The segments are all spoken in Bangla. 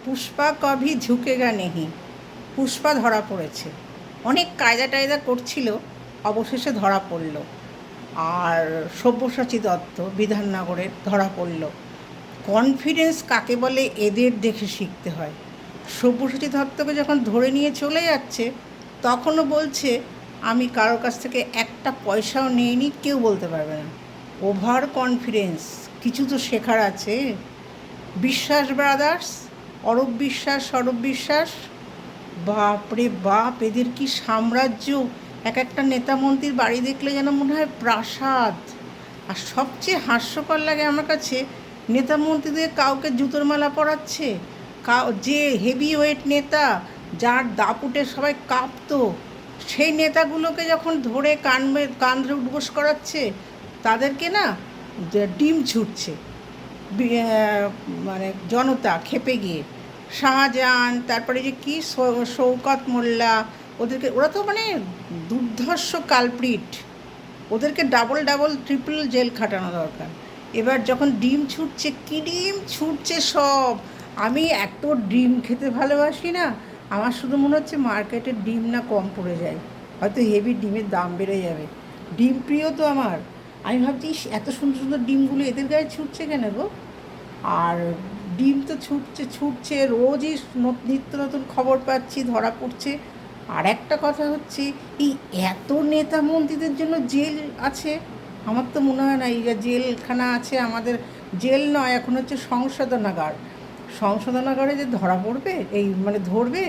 পুষ্পা কভি ঝুঁকেগা নেহি। পুষ্পা ধরা পড়েছে, অনেক কায়দা টায়দা করছিল, অবশেষে ধরা পড়ল। আর সব্যসাচী দত্ত বিধাননগরের ধরা পড়ল। কনফিডেন্স কাকে বলে এদের দেখে শিখতে হয়। সব্যসাচী দত্তকে যখন ধরে নিয়ে চলে যাচ্ছে তখনও বলছে আমি কারোর কাছ থেকে একটা পয়সাও নিইনি, কেউ বলতে পারবে না। ওভার কনফিডেন্স, কিছু তো শেখার আছে। বিশ্বাস ব্রাদার্স, অরূপ বিশ্বাস, সৌরভ বিশ্বাস, বাপরে বাপ, এদের কি সাম্রাজ্য! এক একটা নেতা মন্ত্রীর বাড়ি দেখলে যেন মনে হয় প্রাসাদ। আর সবচেয়ে হাস্যকর লাগে আমার কাছে, নেতা মন্ত্রীদের কাউকে জুতোর মালা পরাচ্ছে, যে হেভি ওয়েট নেতা, যার দাপুটে সবাই কাঁপতো, সেই নেতাগুলোকে যখন ধরে কান ধরে উঠবোস করাচ্ছে, তাদেরকে না ডিম ছুটছে মানে জনতা খেপে গিয়ে। শাহজাহান, তারপরে যে কি শৌকত মোল্লা, ওরা তো মানে দুর্ধর্ষ কালপ্রিট, ওদেরকে ডাবল ডাবল ট্রিপল জেল খাটানো দরকার। এবার যখন ডিম ছুটছে, কী ডিম ছুটছে সব! আমি এত ডিম খেতে ভালোবাসি না, আমার শুধু মনে হচ্ছে মার্কেটের ডিম না কম পড়ে যায়, হয়তো হেভি ডিমের দাম বেড়ে যাবে। ডিম প্রিয় তো আমার। আমি ভাবছি এত সুন্দর সুন্দর ডিমগুলো এদের গায়ে ছুটছে কেন গো? আর ডিম তো ছুটছে রোজই নিত্য নতুন খবর পাচ্ছি, ধরা পড়ছে। আর একটা কথা হচ্ছে, এই এত নেতা মন্ত্রীদের জন্য জেল আছে? আমার তো মনে হয় না এই জেলখানা আছে আমাদের। জেল নয়, এখন হচ্ছে সংশোধনাগার। সংশোধনাগারে যে ধরা পড়বে, এই মানে ধরবে,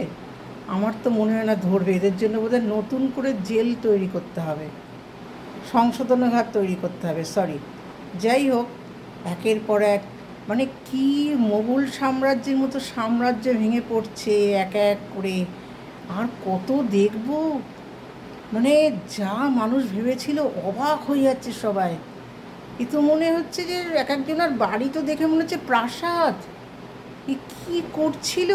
আমার তো মনে হয় না ধরবে। এদের জন্য বোধহয় নতুন করে জেল তৈরি করতে হবে, সংশোধনাগার তৈরি করতে হবে, সরি। যাই হোক, একের পর এক মানে কি মোগল সাম্রাজ্যের মতো সাম্রাজ্য ভেঙে পড়ছে এক এক করে। আর কত দেখব, মানে যা মানুষ ভেবেছিল অবাক হয়ে যাচ্ছে সবাই। এ তো মনে হচ্ছে যে এক একজনের বাড়ি তো দেখে মনে হচ্ছে প্রাসাদ। এ কী করছিল!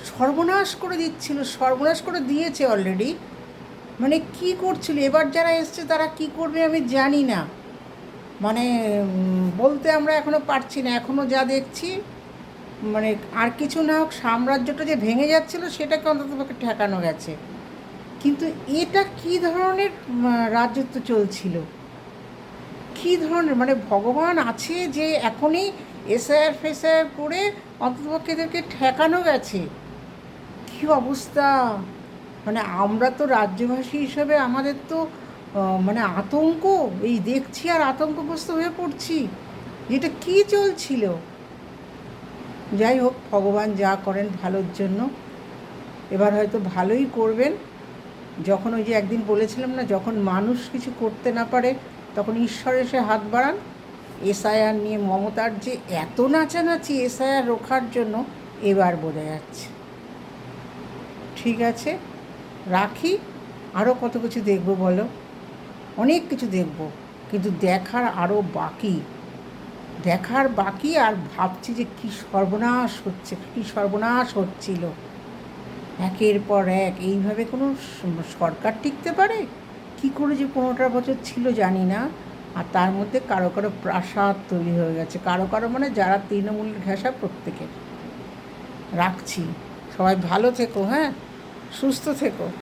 সর্বনাশ করে দিচ্ছিল, সর্বনাশ করে দিয়েছে অলরেডি। মানে কি করছিল, এবার যারা এসছে তারা কি করবে আমি জানি না। মানে বলতে আমরা এখনও পারছি না, এখনও যা দেখছি মানে আর কিছু না হোক, সাম্রাজ্যটা যে ভেঙে যাচ্ছিলো সেটাকে অন্ততপক্ষে ঠেকানো গেছে। কিন্তু এটা কী ধরনের রাজত্ব চলছিল, কী ধরনের, মানে ভগবান আছে যে এখনই এসআইআর ফেসআইআর করে অন্ততপক্ষে এদেরকে ঠেকানো গেছে। কী অবস্থা! মানে আমরা তো রাজ্যবাসী হিসেবে আমাদের তো মানে আতঙ্ক, এই দেখছি আর আতঙ্কগ্রস্ত হয়ে পড়ছি, যেটা কী চলছিল। যাই হোক, ভগবান যা করেন ভালোর জন্য, এবার হয়তো ভালোই করবেন। যখন ওই যে একদিন বলেছিলাম না, যখন মানুষ কিছু করতে না পারে তখন ঈশ্বর এসে হাত বাড়ান। এসআইআর নিয়ে মমতার যে এত নাচানাচি এসআইআর রোখার জন্য, এবার বোঝা যাচ্ছে। ঠিক আছে, রাখি। আরও কত কিছু দেখব বলো, অনেক কিছু দেখব, কিন্তু দেখার আরও বাকি, দেখার বাকি। আর ভাবছি যে কী সর্বনাশ হচ্ছে, কী সর্বনাশ হচ্ছিল একের পর এক। এইভাবে কোনো সরকার টিকতে পারে কি করে? যে 15টা বছর ছিল জানি না। আর তার মধ্যে কারো কারো প্রাসাদ তৈরি হয়ে গেছে, কারো কারো মানে যারা তৃণমূলের ঘেঁষা প্রত্যেকের। রাখছি, সবাই ভালো থেকো, হ্যাঁ, সুস্থ থেকো।